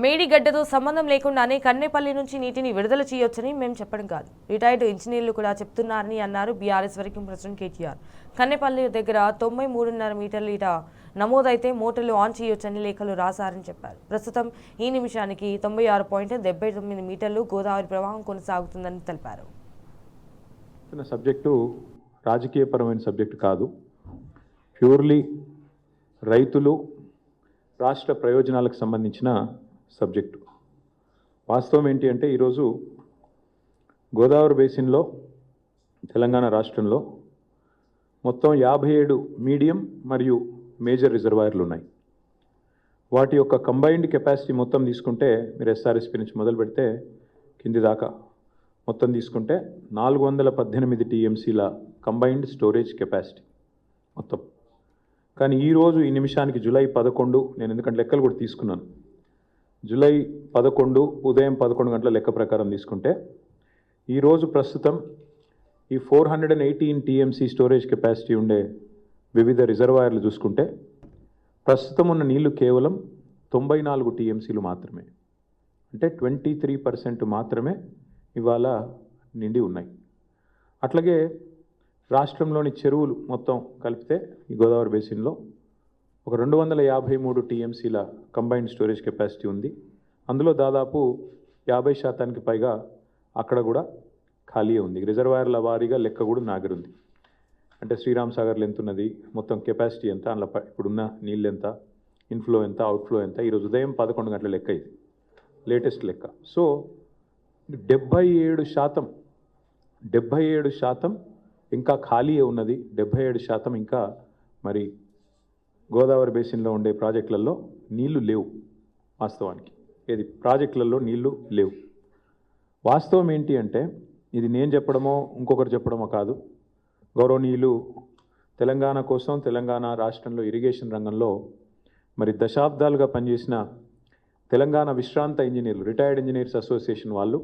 మేడిగడ్డతో సంబంధం లేకుండానే కన్నెపల్లి నుంచి నీటిని విడుదల చేయొచ్చని మేము చెప్పడం కాదు, రిటైర్డ్ ఇంజనీర్లు కూడా చెప్తున్నారని అన్నారు BRS working president KTR. Kannepalli దగ్గర 93.5 మీటర్ల ఈట నమోదైతే మోటార్లు ఆన్ చేయొచ్చని లేఖలు రాశారని చెప్పారు. ప్రస్తుతం ఈ నిమిషానికి 96.79 మీటర్లు గోదావరి ప్రవాహం కొనసాగుతుందని తెలిపారు. సబ్జెక్టు రాజకీయపరమైన సబ్జెక్టు కాదు, ప్యూర్లీ రైతులు రాష్ట్ర ప్రయోజనాలకు సంబంధించిన సబ్జెక్టు. వాస్తవం ఏంటి అంటే ఈరోజు గోదావరి బేసిన్లో తెలంగాణ రాష్ట్రంలో మొత్తం 57 మీడియం మరియు మేజర్ రిజర్వాయర్లు ఉన్నాయి. వాటి యొక్క కంబైన్డ్ కెపాసిటీ మొత్తం తీసుకుంటే మీరు ఎస్ఆర్ఎస్పీ నుంచి మొదలు పెడితే కింది దాకా మొత్తం తీసుకుంటే 418 టీఎంసీల కంబైన్డ్ స్టోరేజ్ కెపాసిటీ మొత్తం. కానీ ఈరోజు ఈ నిమిషానికి జూలై 11, నేను ఎందుకంటే లెక్కలు కూడా తీసుకున్నాను, జూలై 11 ఉదయం 11 గంటల లెక్క ప్రకారం తీసుకుంటే ఈరోజు ప్రస్తుతం ఈ 418 టీఎంసీ స్టోరేజ్ కెపాసిటీ ఉండే వివిధ రిజర్వాయర్లు చూసుకుంటే ప్రస్తుతం ఉన్న నీళ్లు కేవలం 94 టీఎంసీలు మాత్రమే, అంటే 23% మాత్రమే ఇవాళ నిండి ఉన్నాయి. అట్లాగే రాష్ట్రంలోని చెరువులు మొత్తం కలిపితే ఈ గోదావరి బేసిన్లో ఒక 253 టీఎంసీల కంబైన్డ్ స్టోరేజ్ కెపాసిటీ ఉంది. అందులో దాదాపు 50% పైగా అక్కడ కూడా ఖాళీ ఉంది. రిజర్వాయర్ల వారీగా లెక్క కూడా నాగరుంది. అంటే శ్రీరామ్ సాగర్లో ఎంత ఉన్నది, మొత్తం కెపాసిటీ ఎంత, అందులో ఇప్పుడున్న నీళ్ళు ఎంత, ఇన్ఫ్లో ఎంత, అవుట్ఫ్లో ఎంత, ఈరోజు ఉదయం 11 గంటల లెక్క ఇది లేటెస్ట్ లెక్క. సో 77% ఇంకా ఖాళీ ఉన్నది. 77% ఇంకా మరి గోదావరి బేసిన్లో ఉండే ప్రాజెక్టులలో నీళ్లు లేవు. వాస్తవానికి ఏది ప్రాజెక్టులలో నీళ్లు లేవు. వాస్తవం ఏంటి అంటే ఇది నేను చెప్పడమో ఇంకొకరు చెప్పడమో కాదు, గౌరవనీయులు తెలంగాణ కోసం తెలంగాణ రాష్ట్రంలో ఇరిగేషన్ రంగంలో మరి దశాబ్దాలుగా పనిచేసిన తెలంగాణ విశ్రాంత ఇంజనీర్లు, రిటైర్డ్ ఇంజనీర్స్ అసోసియేషన్ వాళ్ళు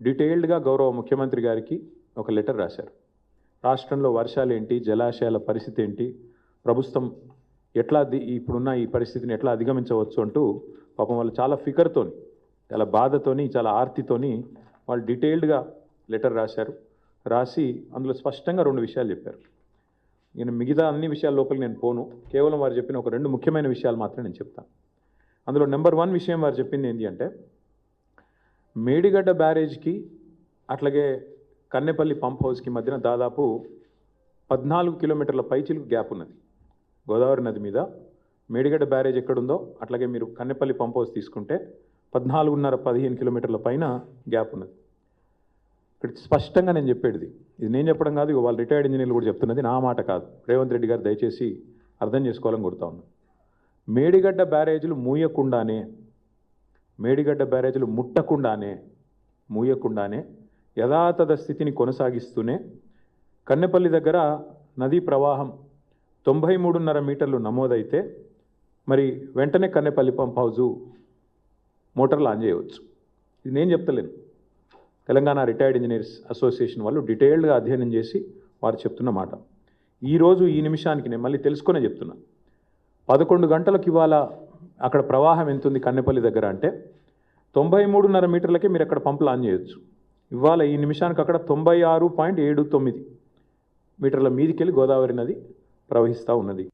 డీటెయిల్డ్గా గౌరవ ముఖ్యమంత్రి గారికి ఒక లెటర్ రాశారు. రాష్ట్రంలో వర్షాలు ఏంటి, జలాశయాల పరిస్థితి ఏంటి, ప్రభుత్వం ఎట్లా ఇప్పుడున్న ఈ పరిస్థితిని ఎట్లా అధిగమించవచ్చు అంటూ పాపం వాళ్ళు చాలా ఫికర్తోని, చాలా బాధతోని, చాలా ఆర్తితోని వాళ్ళు డీటెయిల్డ్గా లెటర్ రాశారు. రాసి అందులో స్పష్టంగా 2 విషయాలు చెప్పారు. నేను మిగతా అన్ని విషయాల లోపలికి నేను పోను, కేవలం వారు చెప్పిన ఒక 2 ముఖ్యమైన విషయాలు మాత్రం నేను చెప్తాను. అందులో నెంబర్ 1 విషయం వారు చెప్పింది ఏంటి అంటే మేడిగడ్డ బ్యారేజ్కి అట్లాగే కన్నెపల్లి పంప్ హౌస్కి మధ్యన దాదాపు 14 కిలోమీటర్ల పైచిలకు గ్యాప్ ఉన్నది. గోదావరి నది మీద మేడిగడ్డ బ్యారేజ్ ఎక్కడుందో అట్లాగే మీరు కన్నెపల్లి పంప్ హౌస్ తీసుకుంటే 14.5-15 కిలోమీటర్ల పైన గ్యాప్ ఉన్నది. ఇక్కడ స్పష్టంగా నేను చెప్పేది, ఇది నేను చెప్పడం కాదు, ఇక వాళ్ళు రిటైర్డ్ ఇంజనీర్లు కూడా చెప్తున్నది, నా మాట కాదు. రేవంత్ రెడ్డి గారు దయచేసి అర్థం చేసుకోవాలని కోరుతా ఉన్నాను. మేడిగడ్డ బ్యారేజీలు మూయకుండానే, మేడిగడ్డ బ్యారేజీలు మూయకుండానే యథాతథ స్థితిని కొనసాగిస్తూనే కన్నెపల్లి దగ్గర నదీ ప్రవాహం 93.5 మీటర్లు నమోదైతే మరి వెంటనే కన్నెపల్లి పంప్ హౌజు మోటార్లు ఆన్ చేయవచ్చు. ఇది నేను చెప్తలేను, తెలంగాణ రిటైర్డ్ ఇంజనీర్స్ అసోసియేషన్ వాళ్ళు డీటెయిల్డ్గా అధ్యయనం చేసి వారు చెప్తున్న మాట. ఈరోజు ఈ నిమిషానికి నేను మళ్ళీ తెలుసుకునే చెప్తున్నా, 11 గంటలకు ఇవాళ అక్కడ ప్రవాహం ఎంత ఉంది కన్నెపల్లి దగ్గర అంటే 93.5 మీటర్లకే మీరు అక్కడ పంపులు ఆన్ చేయొచ్చు. ఇవాళ ఈ నిమిషానికి అక్కడ 96.79 మీటర్ల మీదికెళ్ళి గోదావరి నది ప్రవహిస్తూ ఉన్నది.